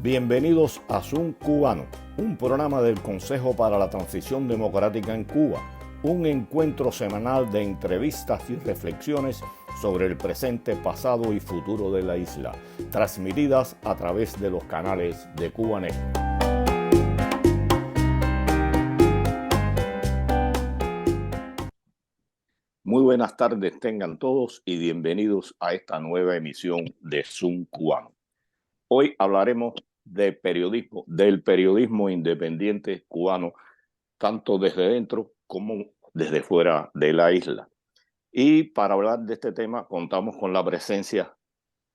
Bienvenidos a Zoom Cubano, un programa del Consejo para la Transición Democrática en Cuba, un encuentro semanal de entrevistas y reflexiones sobre el presente, pasado y futuro de la isla, transmitidas a través de los canales de Cubanet. Muy buenas tardes tengan todos y bienvenidos a esta nueva emisión de Zoom Cubano. Hoy hablaremos de periodismo, del periodismo independiente cubano, tanto desde dentro como desde fuera de la isla. Y para hablar de este tema contamos con la presencia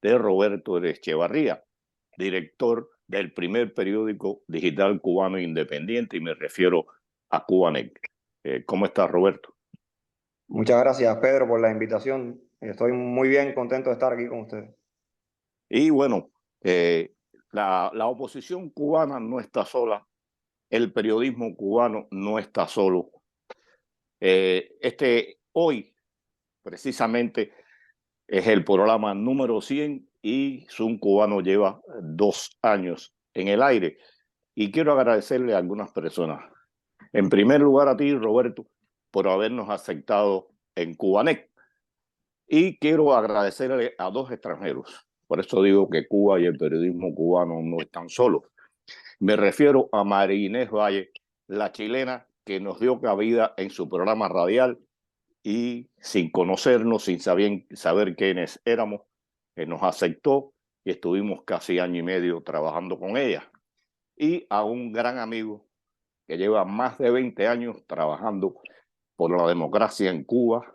de Roberto Echevarría, director del primer periódico digital cubano independiente, y me refiero a Cubanet. ¿Cómo estás, Roberto? Muchas gracias, Pedro, por la invitación. Estoy muy bien, contento de estar aquí con ustedes. Y bueno, la oposición cubana no está sola, el periodismo cubano no está solo. Hoy, precisamente, es el programa número 100 y Zoom Cubano lleva 2 años en el aire. Y quiero agradecerle a algunas personas. En primer lugar a ti, Roberto, por habernos aceptado en Cubanet. Y quiero agradecerle a 2 extranjeros. Por eso digo que Cuba y el periodismo cubano no están solos. Me refiero a María Inés Valle, la chilena que nos dio cabida en su programa radial y sin conocernos, sin saber quiénes éramos, nos aceptó y estuvimos casi año y medio trabajando con ella. Y a un gran amigo que lleva más de 20 años trabajando por la democracia en Cuba,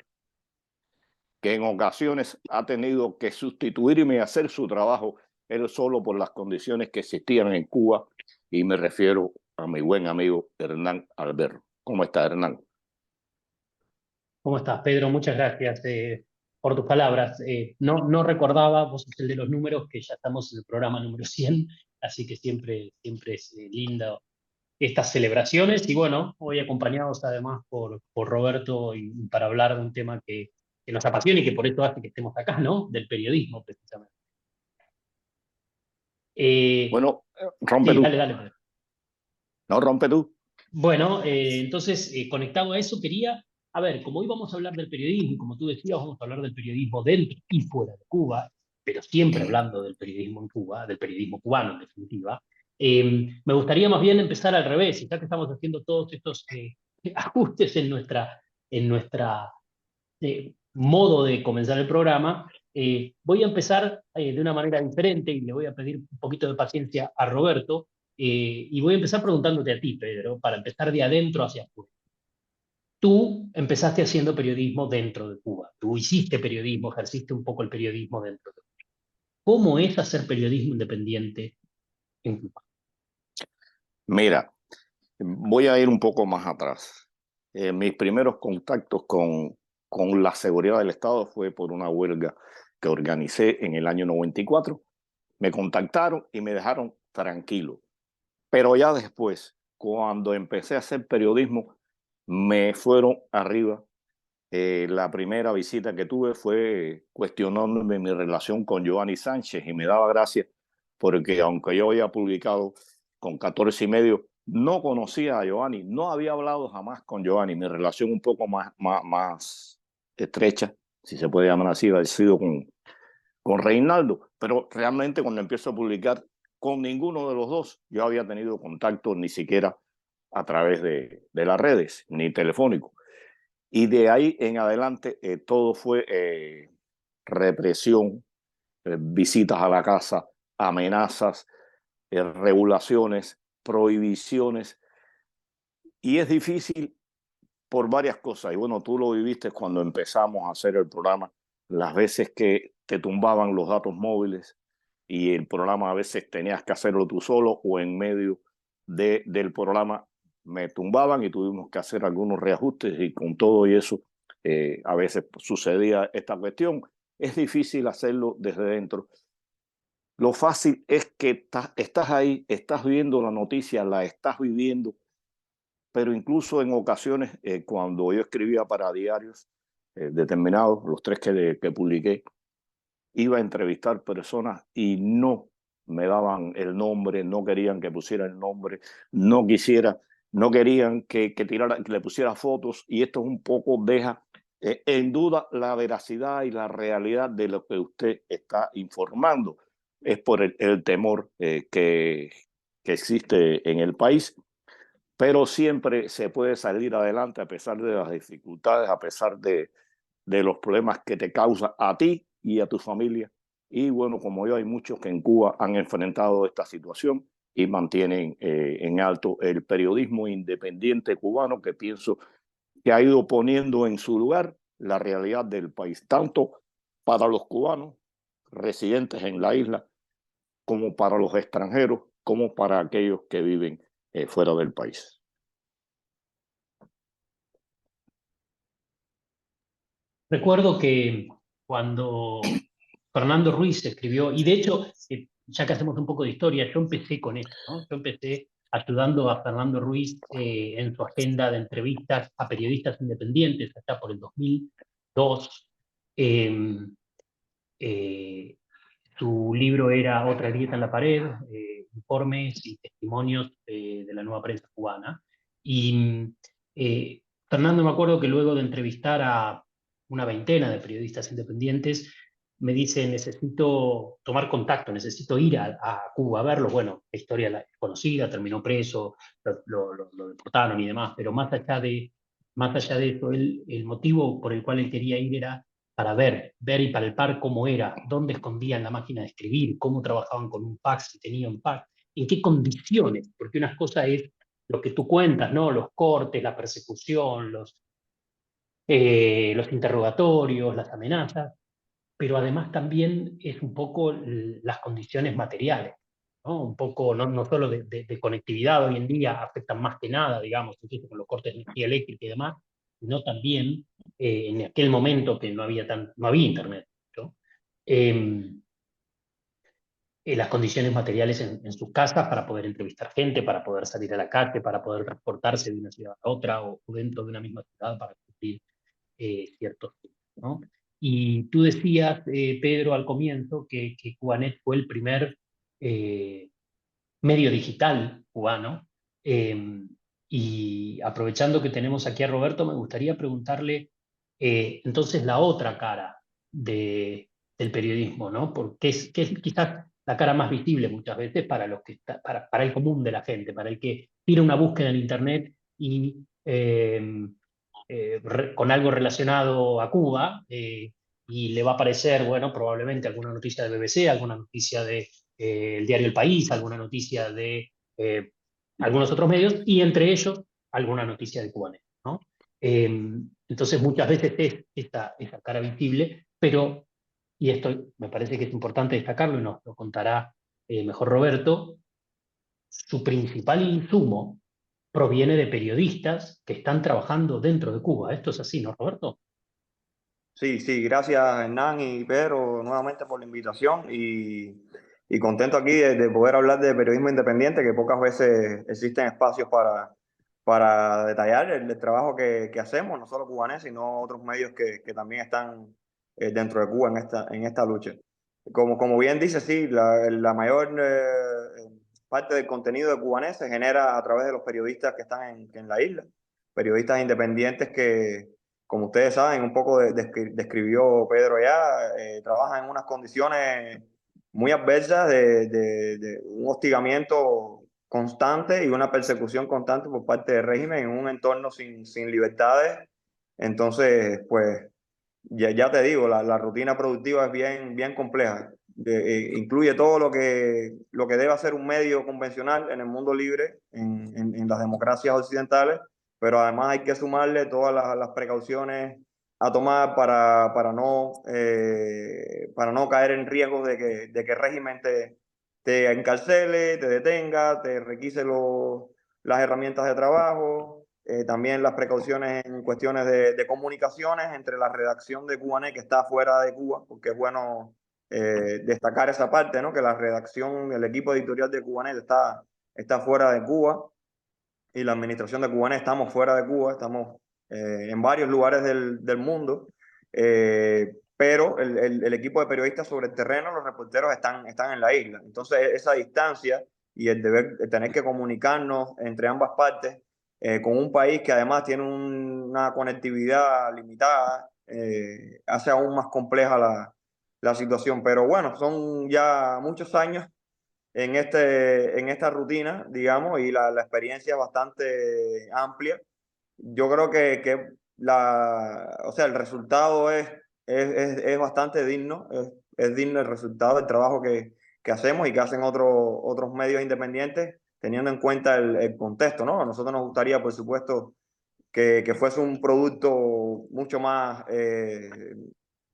que en ocasiones ha tenido que sustituirme y hacer su trabajo él solo por las condiciones que existían en Cuba, y me refiero a mi buen amigo Hernán Alberro. ¿Cómo está, Hernán? ¿Cómo estás, Pedro? Muchas gracias por tus palabras. No recordaba, vos sos el de los números, que ya estamos en el programa número 100, así que siempre es lindo estas celebraciones. Y bueno, hoy acompañados además por Roberto y para hablar de un tema que nos apasiona y que por eso hace que estemos acá, ¿no? Del periodismo, precisamente. Bueno, rompe Sí, tú. dale, Pedro. No, rompe tú. Bueno, entonces, conectado a eso, quería, a ver, como hoy vamos a hablar del periodismo, y como tú decías, vamos a hablar del periodismo dentro y fuera de Cuba, pero siempre hablando del periodismo en Cuba, del periodismo cubano en definitiva, me gustaría más bien empezar al revés, y ya que estamos haciendo todos estos ajustes en nuestra modo de comenzar el programa, voy a empezar de una manera diferente y le voy a pedir un poquito de paciencia a Roberto. Y voy a empezar preguntándote a ti, Pedro, para empezar de adentro hacia afuera. Tú empezaste haciendo periodismo dentro de Cuba. Tú hiciste periodismo, ejerciste un poco el periodismo dentro de Cuba. ¿Cómo es hacer periodismo independiente en Cuba? Mira, voy a ir un poco más atrás. Mis primeros contactos con la seguridad del Estado fue por una huelga que organicé en el año 94. Me contactaron y me dejaron tranquilo. Pero ya después, cuando empecé a hacer periodismo, me fueron arriba. La primera visita que tuve fue cuestionándome mi relación con Giovanni Sánchez, y me daba gracia porque aunque yo había publicado con 14 y medio, no conocía a Giovanni, no había hablado jamás con Giovanni. Mi relación un poco más estrecha, si se puede llamar así, ha sido con Reinaldo, pero realmente cuando empiezo a publicar con ninguno de los dos, yo había tenido contacto ni siquiera a través de las redes, ni telefónico. Y de ahí en adelante todo fue represión, visitas a la casa, amenazas, regulaciones, prohibiciones. Y es difícil por varias cosas. Y bueno, tú lo viviste cuando empezamos a hacer el programa, las veces que te tumbaban los datos móviles y el programa a veces tenías que hacerlo tú solo, o en medio del programa me tumbaban y tuvimos que hacer algunos reajustes, y con todo y eso a veces sucedía esta cuestión. Es difícil hacerlo desde dentro. Lo fácil es que estás ahí, estás viendo la noticia, la estás viviendo, pero incluso en ocasiones cuando yo escribía para diarios determinados, los 3 que publiqué, iba a entrevistar personas y no me daban el nombre, no querían que pusiera el nombre, no querían que le pusiera fotos, y esto un poco deja en duda la veracidad y la realidad de lo que usted está informando. Es por el temor que existe en el país, pero siempre se puede salir adelante a pesar de las dificultades, a pesar de los problemas que te causa a ti y a tu familia. Y bueno, como yo, hay muchos que en Cuba han enfrentado esta situación y mantienen en alto el periodismo independiente cubano, que pienso que ha ido poniendo en su lugar la realidad del país, tanto para los cubanos residentes en la isla, como para los extranjeros, como para aquellos que viven fuera del país. Recuerdo que cuando Fernando Ruiz escribió, y de hecho, ya que hacemos un poco de historia, yo empecé con esto, ¿no? Yo empecé ayudando a Fernando Ruiz en su agenda de entrevistas a periodistas independientes, hasta por el 2002. Eh, eh, Su libro era Otra grieta en la pared, informes y testimonios de la nueva prensa cubana. Y Fernando, me acuerdo que luego de entrevistar a una veintena de periodistas independientes, me dice, necesito tomar contacto, necesito ir a Cuba a verlo. Bueno, la historia es conocida, terminó preso, lo deportaron y demás, pero más allá de eso, el motivo por el cual él quería ir era para ver y palpar cómo era, dónde escondían la máquina de escribir, cómo trabajaban con un fax, si tenían fax, en qué condiciones, porque una cosa es lo que tú cuentas, ¿no? Los cortes, la persecución, los interrogatorios, las amenazas, pero además también es un poco las condiciones materiales, ¿no? Un poco, no solo de conectividad hoy en día afectan más que nada, digamos, incluso con los cortes de energía eléctrica y demás, sino también en aquel momento que no había internet, ¿no? Eh, las condiciones materiales en sus casas para poder entrevistar gente, para poder salir a la calle, para poder transportarse de una ciudad a otra o dentro de una misma ciudad para cumplir ciertos temas, ¿no? Y tú decías, Pedro, al comienzo, que Cubanet fue el primer medio digital cubano. Y aprovechando que tenemos aquí a Roberto, me gustaría preguntarle entonces la otra cara del periodismo, ¿no? Porque que es quizás la cara más visible muchas veces para, los que para el común de la gente, para el que tira una búsqueda en Internet y con algo relacionado a Cuba, y le va a aparecer, bueno, probablemente alguna noticia de BBC, alguna noticia de el diario El País, alguna noticia de algunos otros medios, y entre ellos alguna noticia de Cubanet, ¿no? Entonces muchas veces es esa cara visible, pero, y esto me parece que es importante destacarlo y nos lo contará mejor Roberto, su principal insumo proviene de periodistas que están trabajando dentro de Cuba. Esto es así, ¿no, Roberto? Sí, sí, gracias Hernán y Pedro nuevamente por la invitación y contento aquí de poder hablar de periodismo independiente, que pocas veces existen espacios para detallar el trabajo que hacemos, no solo Cubanet, sino otros medios que también están dentro de Cuba en esta lucha. Como bien dice, sí, la mayor parte del contenido de Cubanet se genera a través de los periodistas que están en la isla, periodistas independientes que, como ustedes saben, un poco describió Pedro ya, trabajan en unas condiciones muy adversas de un hostigamiento constante y una persecución constante por parte del régimen en un entorno sin libertades. Entonces, pues, ya te digo, la rutina productiva es bien compleja. Incluye todo lo que debe hacer un medio convencional en el mundo libre, en las democracias occidentales, pero además hay que sumarle todas las precauciones a tomar para no caer en riesgos de que el régimen te encarcele, te detenga, te requise las herramientas de trabajo. También las precauciones en cuestiones de comunicaciones entre la redacción de Cubanet, que está fuera de Cuba, porque es bueno destacar esa parte, ¿no? Que la redacción, el equipo editorial de Cubanet está fuera de Cuba, y la administración de Cubanet estamos fuera de Cuba, estamos en varios lugares del mundo. pero el equipo de periodistas sobre el terreno, los reporteros están en la isla. Entonces, esa distancia y el deber de tener que comunicarnos entre ambas partes con un país que además tiene una conectividad limitada, hace aún más compleja la situación. Pero bueno, son ya muchos años en esta rutina, digamos, y la experiencia es bastante amplia. Yo creo que o sea, el resultado es bastante digno, es digno el resultado del trabajo que hacemos y que hacen otros medios independientes, teniendo en cuenta el contexto, ¿no? A nosotros nos gustaría, por supuesto, que fuese un producto mucho más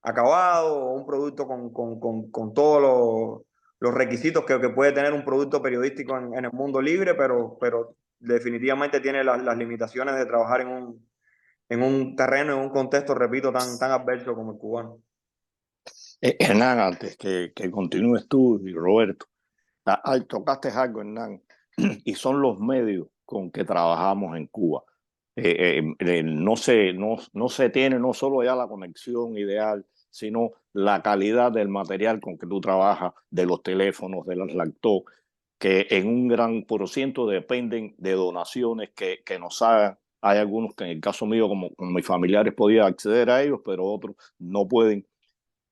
acabado, un producto con todos los requisitos que puede tener un producto periodístico en el mundo libre, pero definitivamente tiene las limitaciones de trabajar en un terreno, en un contexto, repito, tan adverso como el cubano. Hernán, antes que continúes tú y Roberto, tocaste algo, Hernán, y son los medios con que trabajamos en Cuba. No se tiene no solo ya la conexión ideal, sino la calidad del material con que tú trabajas, de los teléfonos, de las laptops, que en un gran por ciento dependen de donaciones que nos hagan. Hay algunos que en el caso mío, como mis familiares, podían acceder a ellos, pero otros no pueden.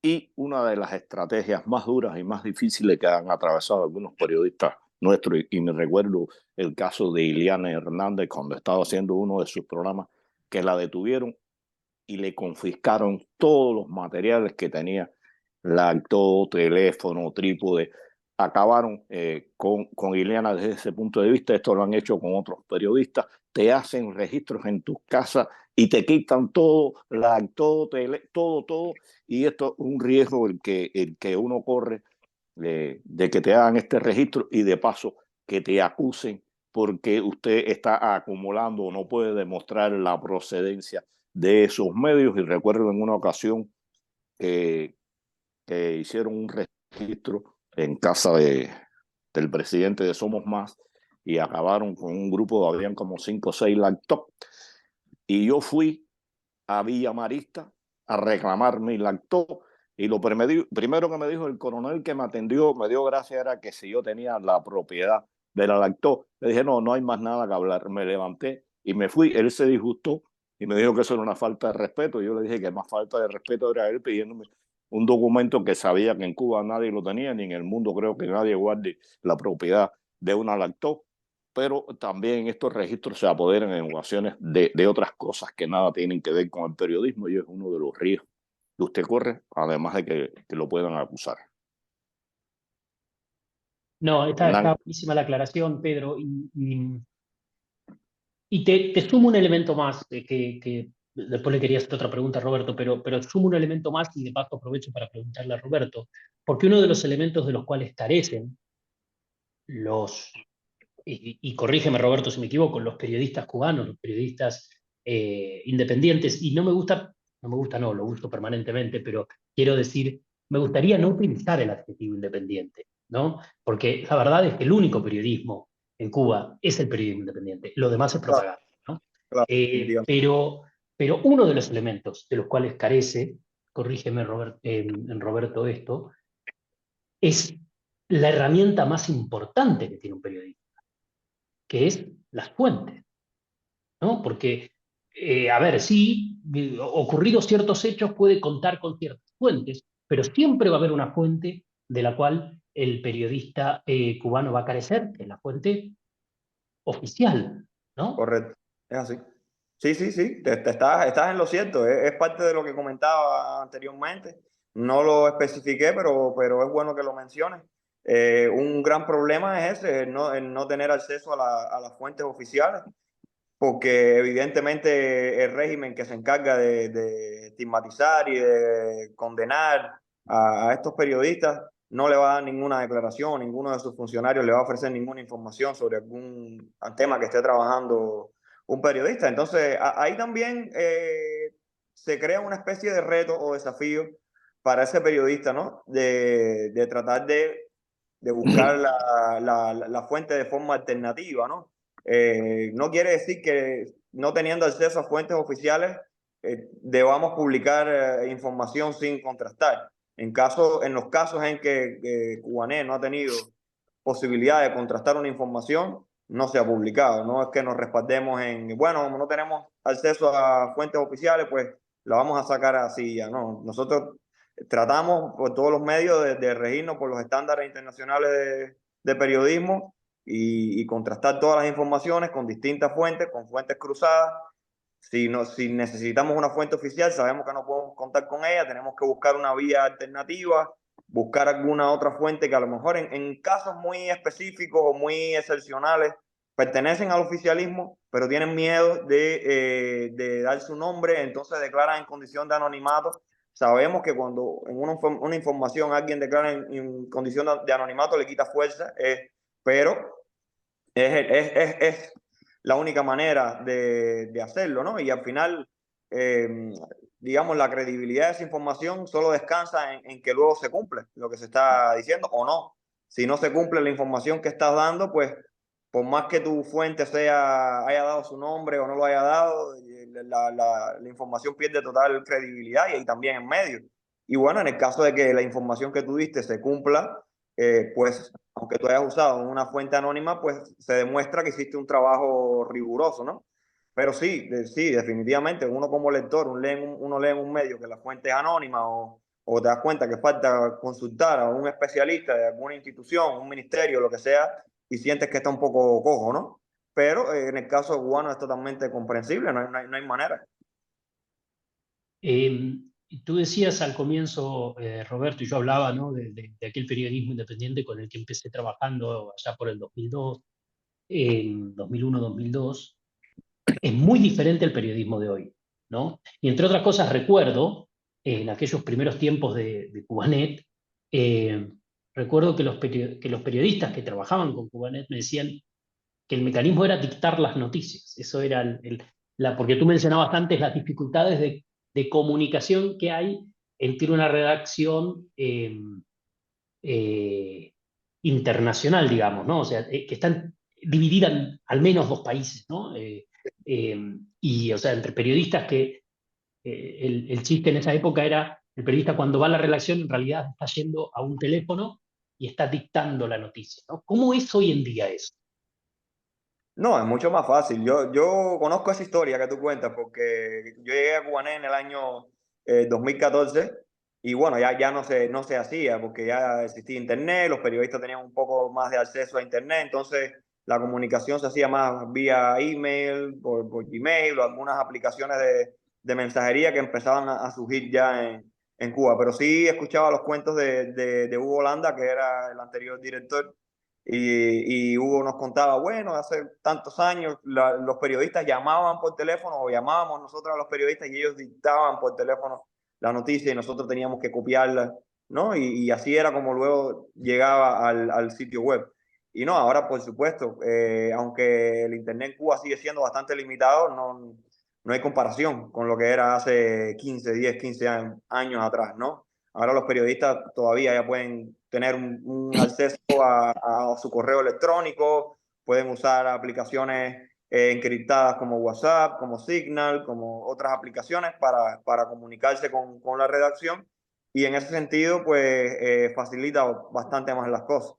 Y una de las estrategias más duras y más difíciles que han atravesado algunos periodistas nuestros, y me recuerdo el caso de Iliana Hernández cuando estaba haciendo uno de sus programas, que la detuvieron y le confiscaron todos los materiales que tenía, laptop, teléfono, trípode. Acabaron con Ileana desde ese punto de vista. Esto lo han hecho con otros periodistas. Te hacen registros en tus casas y te quitan todo, todo. Y esto es un riesgo el que uno corre de que te hagan este registro y de paso que te acusen porque usted está acumulando o no puede demostrar la procedencia de esos medios. Y recuerdo en una ocasión que hicieron un registro en casa del presidente de Somos Más y acabaron con un grupo, habían como 5 o 6 laptops. Y yo fui a Villa Marista a reclamar mi laptop. Y lo primero que me dijo el coronel que me atendió, me dio gracia, era que si yo tenía la propiedad de la laptop. Le dije, no hay más nada que hablar. Me levanté y me fui. Él se disgustó y me dijo que eso era una falta de respeto. Yo le dije que más falta de respeto era él pidiéndome un documento que sabía que en Cuba nadie lo tenía, ni en el mundo creo que nadie guarde la propiedad de una laptop. Pero también estos registros se apoderan en ocasiones de otras cosas que nada tienen que ver con el periodismo, y es uno de los riesgos que usted corre, además de que lo puedan acusar. No, está buenísima la aclaración, Pedro, y te sumo un elemento más, que después le quería hacer otra pregunta a Roberto, pero sumo un elemento más y de paso aprovecho para preguntarle a Roberto, porque uno de los elementos de los cuales carecen los, y corrígeme Roberto si me equivoco, los periodistas cubanos, los periodistas independientes, y no, lo uso permanentemente, pero quiero decir, me gustaría no utilizar el adjetivo independiente, ¿no? Porque la verdad es que el único periodismo en Cuba es el periodismo independiente, lo demás es Claro, propaganda, ¿no? claro, Pero uno de los elementos de los cuales carece, corrígeme en Roberto esto, es la herramienta más importante que tiene un periodista, que es las fuentes, ¿no? Porque, a ver, sí, ocurridos ciertos hechos puede contar con ciertas fuentes, pero siempre va a haber una fuente de la cual el periodista cubano va a carecer, que es la fuente oficial, ¿no? correcto. Es así. Sí, sí, sí, estás en lo cierto. Es parte de lo que comentaba anteriormente. No lo especifiqué, pero es bueno que lo menciones. Un gran problema es ese, el no tener acceso a las fuentes oficiales, porque evidentemente el régimen que se encarga de estigmatizar y de condenar a estos periodistas no le va a dar ninguna declaración, ninguno de sus funcionarios le va a ofrecer ninguna información sobre algún tema que esté trabajando un periodista. Entonces, ahí también se crea una especie de reto o desafío para ese periodista, ¿no? De tratar de buscar la fuente de forma alternativa, ¿no? No quiere decir que no teniendo acceso a fuentes oficiales debamos publicar información sin contrastar. En los casos en que Cubanet no ha tenido posibilidad de contrastar una información, no se ha publicado. No es que nos respaldemos en, bueno, como no tenemos acceso a fuentes oficiales, pues la vamos a sacar así ya. No, nosotros tratamos por todos los medios de regirnos por los estándares internacionales de periodismo y contrastar todas las informaciones con distintas fuentes, con fuentes cruzadas. Si necesitamos una fuente oficial, sabemos que no podemos contar con ella, tenemos que buscar una vía alternativa, buscar alguna otra fuente que a lo mejor en casos muy específicos o muy excepcionales pertenecen al oficialismo, pero tienen miedo de dar su nombre, entonces declaran en condición de anonimato. Sabemos que cuando en una información alguien declara en condición de anonimato le quita fuerza, pero es la única manera de hacerlo, ¿no? Y al final, digamos, la credibilidad de esa información solo descansa en que luego se cumple lo que se está diciendo o no. Si no se cumple la información que estás dando, pues por más que tu fuente haya dado su nombre o no lo haya dado, la información pierde total credibilidad y también en medio. Y bueno, en el caso de que la información que tú diste se cumpla, pues aunque tú hayas usado una fuente anónima, pues se demuestra que hiciste un trabajo riguroso, ¿no? Pero sí, sí, definitivamente, uno como lector, uno lee en un medio que la fuente es anónima o te das cuenta que falta consultar a un especialista de alguna institución, un ministerio, lo que sea, y sientes que está un poco cojo, ¿no? Pero en el caso cubano es totalmente comprensible, no hay manera. Tú decías al comienzo, Roberto, y yo hablaba, ¿no?, de aquel periodismo independiente con el que empecé trabajando allá por el 2002, 2001-2002. Es muy diferente el periodismo de hoy, ¿no? Y entre otras cosas recuerdo, en aquellos primeros tiempos de Cubanet, recuerdo que los periodistas que trabajaban con Cubanet me decían que el mecanismo era dictar las noticias. Eso era porque tú mencionabas antes las dificultades de comunicación que hay entre una redacción internacional, digamos, ¿no? O sea, que están divididas en al menos dos países, ¿no? Y, o sea, entre periodistas que el chiste en esa época era, el periodista cuando va a la redacción en realidad está yendo a un teléfono y está dictando la noticia, ¿no? ¿Cómo es hoy en día eso? No, es mucho más fácil. Yo conozco esa historia que tú cuentas porque yo llegué a Cubané en el año 2014 y bueno, ya no se hacía porque ya existía internet, los periodistas tenían un poco más de acceso a internet, entonces la comunicación se hacía más vía email, por Gmail o algunas aplicaciones de mensajería que empezaban a surgir ya en Cuba. Pero sí escuchaba los cuentos de Hugo Holanda, que era el anterior director. Y Hugo nos contaba, bueno, hace tantos años los periodistas llamaban por teléfono o llamábamos nosotros a los periodistas y ellos dictaban por teléfono la noticia y nosotros teníamos que copiarla, ¿no? Y así era como luego llegaba al sitio web. Y no, ahora por supuesto, aunque el Internet en Cuba sigue siendo bastante limitado, no hay comparación con lo que era hace 15 años atrás, ¿no? Ahora los periodistas todavía ya pueden tener un acceso a su correo electrónico, pueden usar aplicaciones encriptadas como WhatsApp, como Signal, como otras aplicaciones para comunicarse con la redacción y en ese sentido pues facilita bastante más las cosas.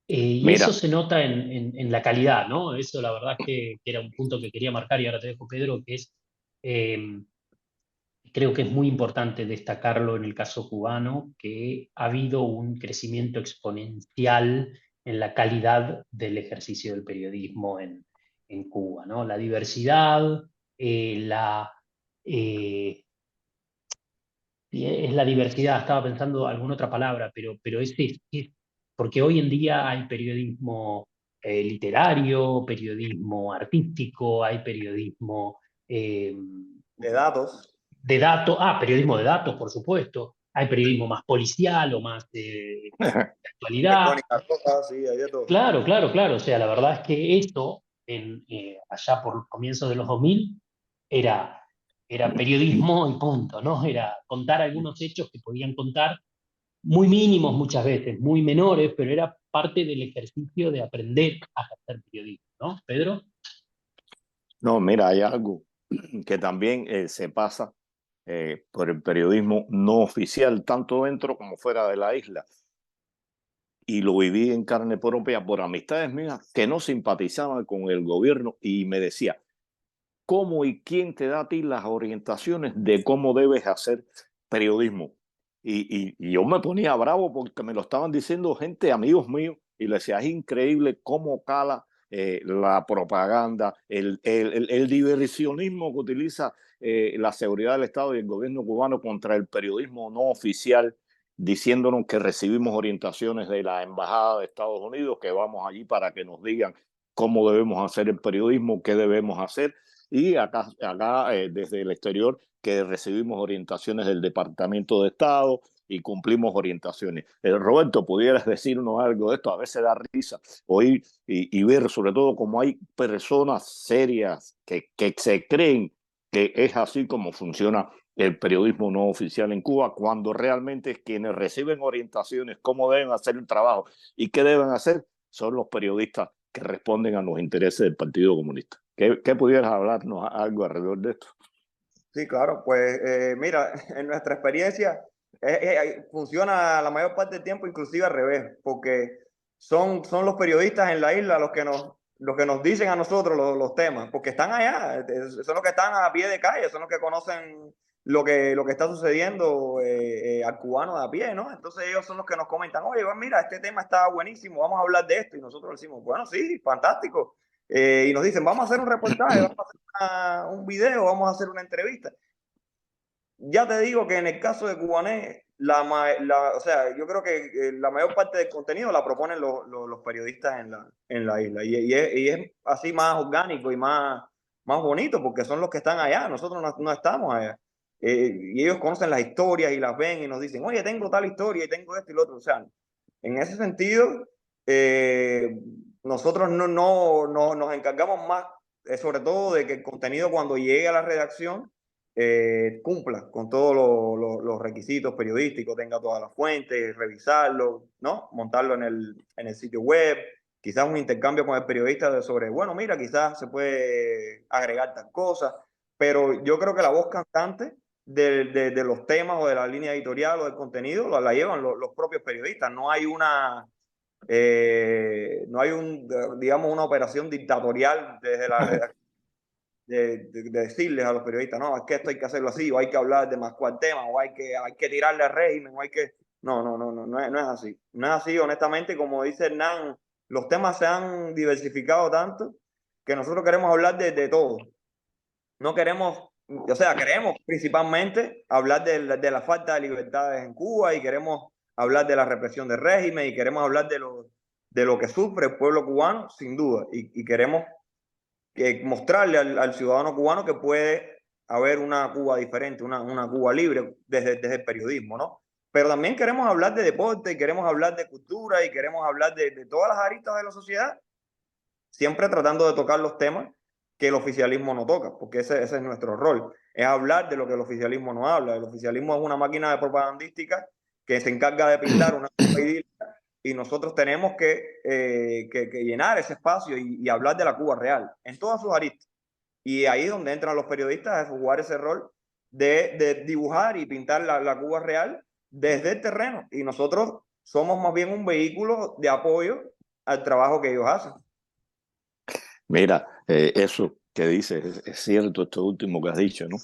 Y Mira, eso se nota en la calidad, ¿no? Eso la verdad es que era un punto que quería marcar y ahora te dejo, Pedro, que es, creo que es muy importante destacarlo en el caso cubano, que ha habido un crecimiento exponencial en la calidad del ejercicio del periodismo en Cuba, ¿no? La diversidad, eh, es la diversidad, estaba pensando alguna otra palabra, pero porque hoy en día hay periodismo literario, periodismo artístico, hay periodismo De datos. de datos, periodismo de datos, por supuesto, hay periodismo más policial o más de De actualidad. crónicas rojas, sí, hay de todo. Claro, claro, claro, o sea, la verdad es que esto, allá por comienzos de los 2000, era, era periodismo y punto, ¿no? Era contar algunos hechos que podían contar, muy mínimos muchas veces, muy menores, pero era parte del ejercicio de aprender a hacer periodismo, ¿no, Pedro? no, mira, hay algo que también se pasa por el periodismo no oficial, tanto dentro como fuera de la isla. Y lo viví en carne propia por amistades mías que no simpatizaban con el gobierno y me decía, ¿cómo y quién te da a ti las orientaciones de cómo debes hacer periodismo? Y yo me ponía bravo porque me lo estaban diciendo gente, amigos míos, y le decía, es increíble cómo cala la propaganda, el diversionismo que utiliza la seguridad del Estado y el gobierno cubano contra el periodismo no oficial, diciéndonos que recibimos orientaciones de la Embajada de Estados Unidos, que vamos allí para que nos digan cómo debemos hacer el periodismo, qué debemos hacer. Y acá desde el exterior, que recibimos orientaciones del Departamento de Estado y cumplimos orientaciones. Roberto, ¿pudieras decirnos algo de esto? A veces da risa oír y ver, sobre todo, cómo hay personas serias que se creen que es así como funciona el periodismo no oficial en Cuba, cuando realmente quienes reciben orientaciones, cómo deben hacer el trabajo y qué deben hacer, son los periodistas que responden a los intereses del Partido Comunista. ¿Qué pudieras hablarnos algo alrededor de esto? Sí, claro, pues mira, en nuestra experiencia funciona la mayor parte del tiempo inclusive al revés, porque son los periodistas en la isla los que nos dicen a nosotros los temas, porque están allá, son los que están a pie de calle, son los que conocen lo que está sucediendo al cubano de a pie, ¿no? Entonces ellos son los que nos comentan, oye, mira, este tema está buenísimo, vamos a hablar de esto, y nosotros decimos, bueno, sí, fantástico. Y nos dicen, vamos a hacer un reportaje, vamos a hacer un video, vamos a hacer una entrevista. Ya te digo que en el caso de Cubanet, o sea, yo creo que la mayor parte del contenido la proponen los periodistas en la isla. Y es así más orgánico y más bonito porque son los que están allá, nosotros no estamos allá. Y ellos conocen las historias y las ven y nos dicen, oye, tengo tal historia y tengo esto y lo otro. O sea, en ese sentido, nosotros no nos encargamos más, sobre todo de que el contenido cuando llegue a la redacción cumpla con todos los requisitos periodísticos, tenga todas las fuentes, revisarlo, ¿no? Montarlo en el sitio web, quizás un intercambio con el periodista sobre, bueno, mira, quizás se puede agregar tal cosa, pero yo creo que la voz cantante de los temas o de la línea editorial o del contenido la llevan los propios periodistas, no hay digamos, una operación dictatorial desde la redacción de decirles a los periodistas, no, es que esto hay que hacerlo así, o hay que hablar de más cual tema, o hay que tirarle al régimen, o hay que... No es así. No es así, honestamente, como dice Hernán, los temas se han diversificado tanto que nosotros queremos hablar de todo. No queremos, o sea, queremos principalmente hablar de la falta de libertades en Cuba y queremos hablar de la represión del régimen y queremos hablar de lo que sufre el pueblo cubano, sin duda, y queremos mostrarle al ciudadano cubano que puede haber una Cuba diferente, una Cuba libre desde el periodismo, ¿no? Pero también queremos hablar de deporte, y queremos hablar de cultura y queremos hablar de todas las aristas de la sociedad, siempre tratando de tocar los temas que el oficialismo no toca, porque ese es nuestro rol, es hablar de lo que el oficialismo no habla. El oficialismo es una máquina de propagandística que se encarga de pintar una idílica y nosotros tenemos que llenar ese espacio y hablar de la Cuba real, en todas sus aristas. Y ahí es donde entran los periodistas a jugar ese rol de dibujar y pintar la Cuba real desde el terreno. Y nosotros somos más bien un vehículo de apoyo al trabajo que ellos hacen. Mira, eso que dices es cierto, esto último que has dicho, ¿no?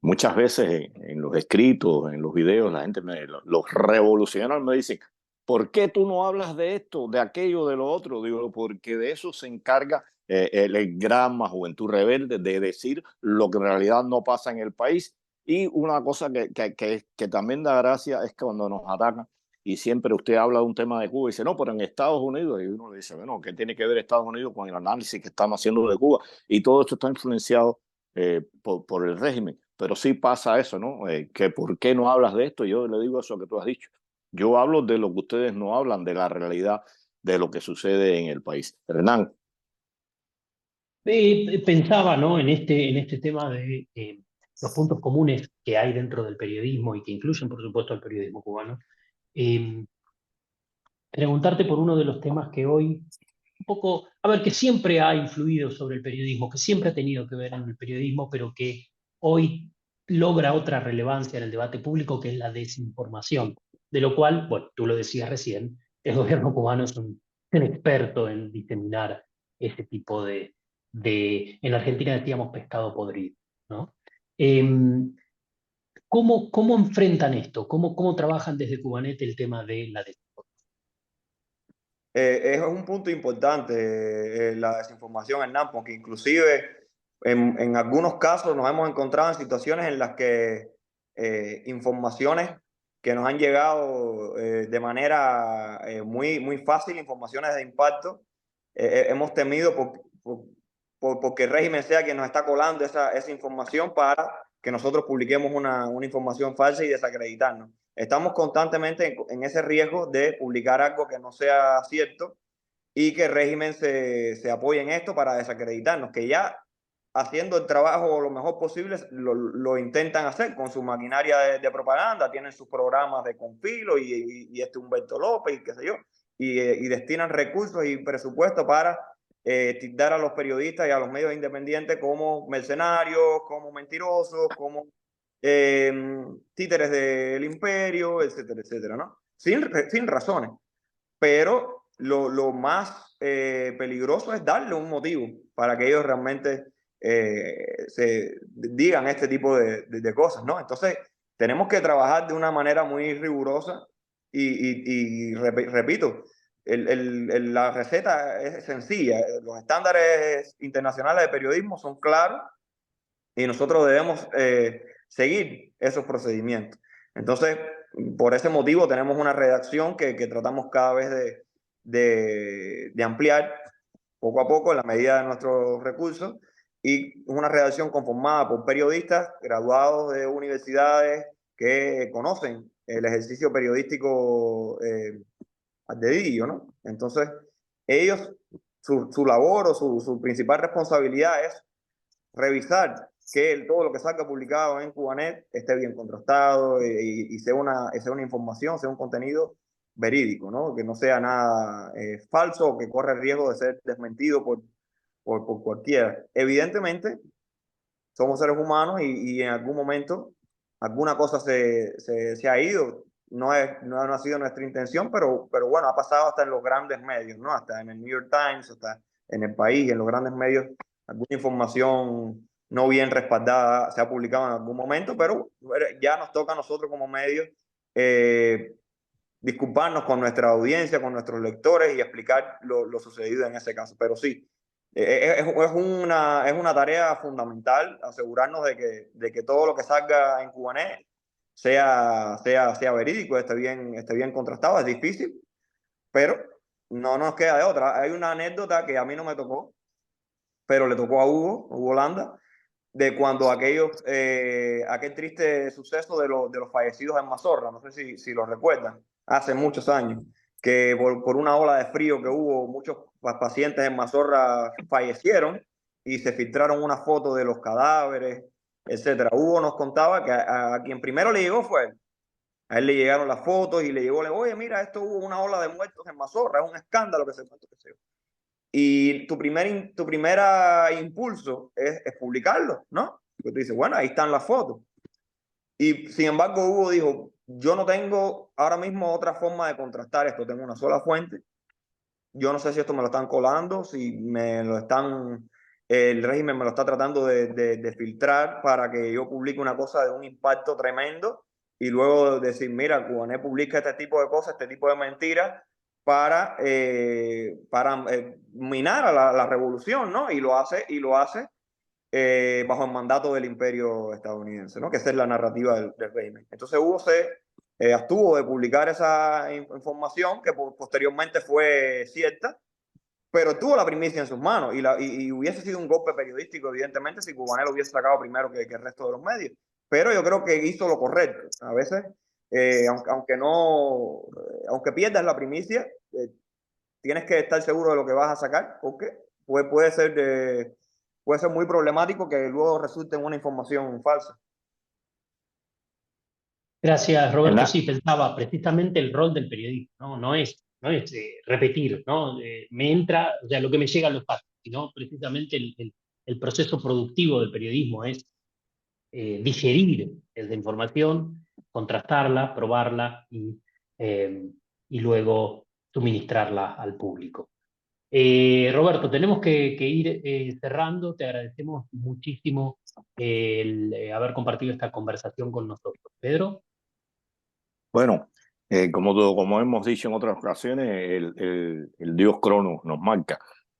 Muchas veces en los escritos, en los videos, la gente, los revolucionarios me dicen, ¿por qué tú no hablas de esto, de aquello, de lo otro? Digo, porque de eso se encarga el Granma Juventud Rebelde, de decir lo que en realidad no pasa en el país. Y una cosa que también da gracia es que cuando nos atacan, y siempre usted habla de un tema de Cuba y dice, no, pero en Estados Unidos, y uno le dice, bueno, ¿qué tiene que ver Estados Unidos con el análisis que estamos haciendo de Cuba? Y todo esto está influenciado por el régimen. Pero sí pasa eso, ¿no? Que ¿por qué no hablas de esto? Yo le digo eso que tú has dicho. Yo hablo de lo que ustedes no hablan, de la realidad de lo que sucede en el país. Hernán. Pensaba, ¿no? En este tema de los puntos comunes que hay dentro del periodismo y que incluyen, por supuesto, al periodismo cubano. Preguntarte por uno de los temas que hoy un poco, a ver, que siempre ha influido sobre el periodismo, que siempre ha tenido que ver en el periodismo, pero que hoy logra otra relevancia en el debate público, que es la desinformación, de lo cual, bueno, tú lo decías recién, el gobierno cubano es un experto en diseminar ese tipo en Argentina decíamos pescado podrido, ¿no? ¿Cómo enfrentan esto? ¿Cómo trabajan desde Cubanet el tema de la desinformación? Es un punto importante, la desinformación, Hernán, porque inclusive en algunos casos nos hemos encontrado en situaciones en las que informaciones que nos han llegado de manera muy fácil, informaciones de impacto, hemos temido porque el régimen sea quien nos está colando esa información para que nosotros publiquemos una información falsa y desacreditarnos. Estamos constantemente en ese riesgo de publicar algo que no sea cierto y que el régimen se apoye en esto para desacreditarnos, que ya haciendo el trabajo lo mejor posible lo intentan hacer con su maquinaria de propaganda, tienen sus programas de Confilo y Humberto López y qué sé yo, y destinan recursos y presupuesto para tildar a los periodistas y a los medios independientes como mercenarios, como mentirosos, como títeres del imperio, etcétera, etcétera, ¿no? Sin razones. Pero lo más peligroso es darle un motivo para que ellos realmente se digan este tipo de cosas, ¿no? Entonces, tenemos que trabajar de una manera muy rigurosa y repito, la receta es sencilla. Los estándares internacionales de periodismo son claros y nosotros debemos seguir esos procedimientos. Entonces, por ese motivo tenemos una redacción que tratamos cada vez de ampliar poco a poco en la medida de nuestros recursos, y una redacción conformada por periodistas graduados de universidades que conocen el ejercicio periodístico al dedillo, ¿no? Entonces, ellos, su labor o su principal responsabilidad es revisar que todo lo que salga publicado en Cubanet esté bien contrastado y sea una información, sea un contenido verídico, ¿no? Que no sea nada falso o que corre el riesgo de ser desmentido por cualquiera. Evidentemente, somos seres humanos y en algún momento alguna cosa se ha ido. No ha sido nuestra intención, pero bueno, ha pasado hasta en los grandes medios, ¿no? Hasta en el New York Times, hasta en El País, en los grandes medios, alguna información no bien respaldada se ha publicado en algún momento, pero ya nos toca a nosotros como medios disculparnos con nuestra audiencia, con nuestros lectores y explicar lo sucedido en ese caso. Pero sí, es una tarea fundamental asegurarnos de que todo lo que salga en Cubanet sea verídico, esté bien contrastado. Es difícil, pero no nos queda de otra. Hay una anécdota que a mí no me tocó, pero le tocó a Hugo Landa, de cuando aquel triste suceso de los fallecidos en Mazorra, no sé si lo recuerdan, hace muchos años, que por una ola de frío que hubo, muchos pacientes en Mazorra fallecieron y se filtraron una foto de los cadáveres, etcétera. Hugo nos contaba que a quien primero le llegó fue él. A él le llegaron las fotos y le llegó, oye, mira, esto hubo una ola de muertos en Mazorra, es un escándalo que se cuenta que se... Y tu primera impulso es publicarlo, ¿no? Porque tú dices, bueno, ahí están las fotos. Y sin embargo, Hugo dijo, yo no tengo ahora mismo otra forma de contrastar esto, tengo una sola fuente. Yo no sé si esto me lo están colando, si me lo están, el régimen me lo está tratando de filtrar para que yo publique una cosa de un impacto tremendo y luego decir, mira, Cubanet publica este tipo de cosas, este tipo de mentiras para minar a la revolución, ¿no? Y lo hace bajo el mandato del imperio estadounidense, ¿no? Que esa es la narrativa del régimen. Entonces Hugo se abstuvo de publicar esa información que posteriormente fue cierta, pero tuvo la primicia en sus manos y hubiese sido un golpe periodístico, evidentemente, si Cubanet lo hubiese sacado primero que el resto de los medios. Pero yo creo que hizo lo correcto. A veces, aunque pierdas la primicia, tienes que estar seguro de lo que vas a sacar, porque puede ser muy problemático que luego resulte en una información falsa. Gracias, Roberto. Sí, pensaba precisamente el rol del periodismo, ¿no? No es no es repetir, ¿no? Me entra, o sea, lo que me llega a los pasos, sino precisamente el proceso productivo del periodismo es digerir esa información, contrastarla, probarla y luego suministrarla al público. Roberto, tenemos que ir cerrando. Te agradecemos muchísimo el haber compartido esta conversación con nosotros. Pedro. Bueno, como hemos dicho en otras ocasiones, el dios Cronos nos marca.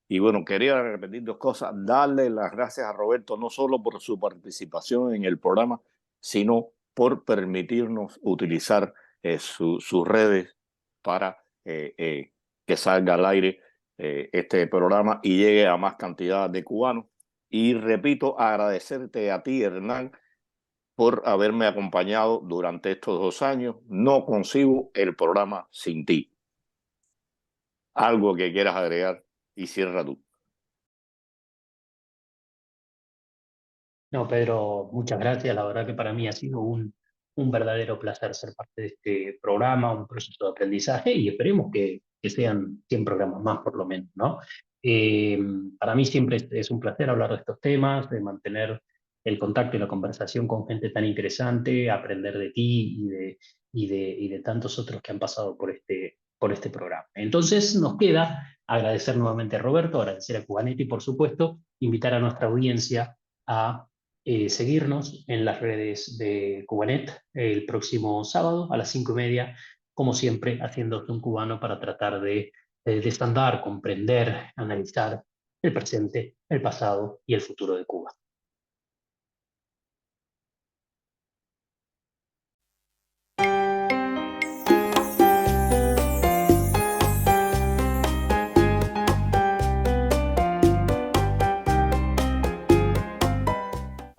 Y bueno, quería repetir dos cosas. Darle las gracias a Roberto no solo por su participación en el programa, sino por permitirnos utilizar sus redes para que salga al aire este programa y llegue a más cantidad de cubanos. Y repito, agradecerte a ti, Hernán, por haberme acompañado durante estos 2 años. No consigo el programa sin ti. Algo que quieras agregar y cierra tú. No, Pedro, muchas gracias. La verdad que para mí ha sido un verdadero placer ser parte de este programa, un proceso de aprendizaje y esperemos que sean 100 programas más por lo menos, ¿no? Eh, para mí siempre es un placer hablar de estos temas, de mantener el contacto y la conversación con gente tan interesante, aprender de ti y de tantos otros que han pasado por este programa. Entonces nos queda agradecer nuevamente a Roberto, agradecer a Cubanetti y por supuesto invitar a nuestra audiencia a seguirnos en las redes de Cubanet el próximo sábado a las 5:30, como siempre, haciendo un cubano para tratar de desandar, comprender, analizar el presente, el pasado y el futuro de Cuba.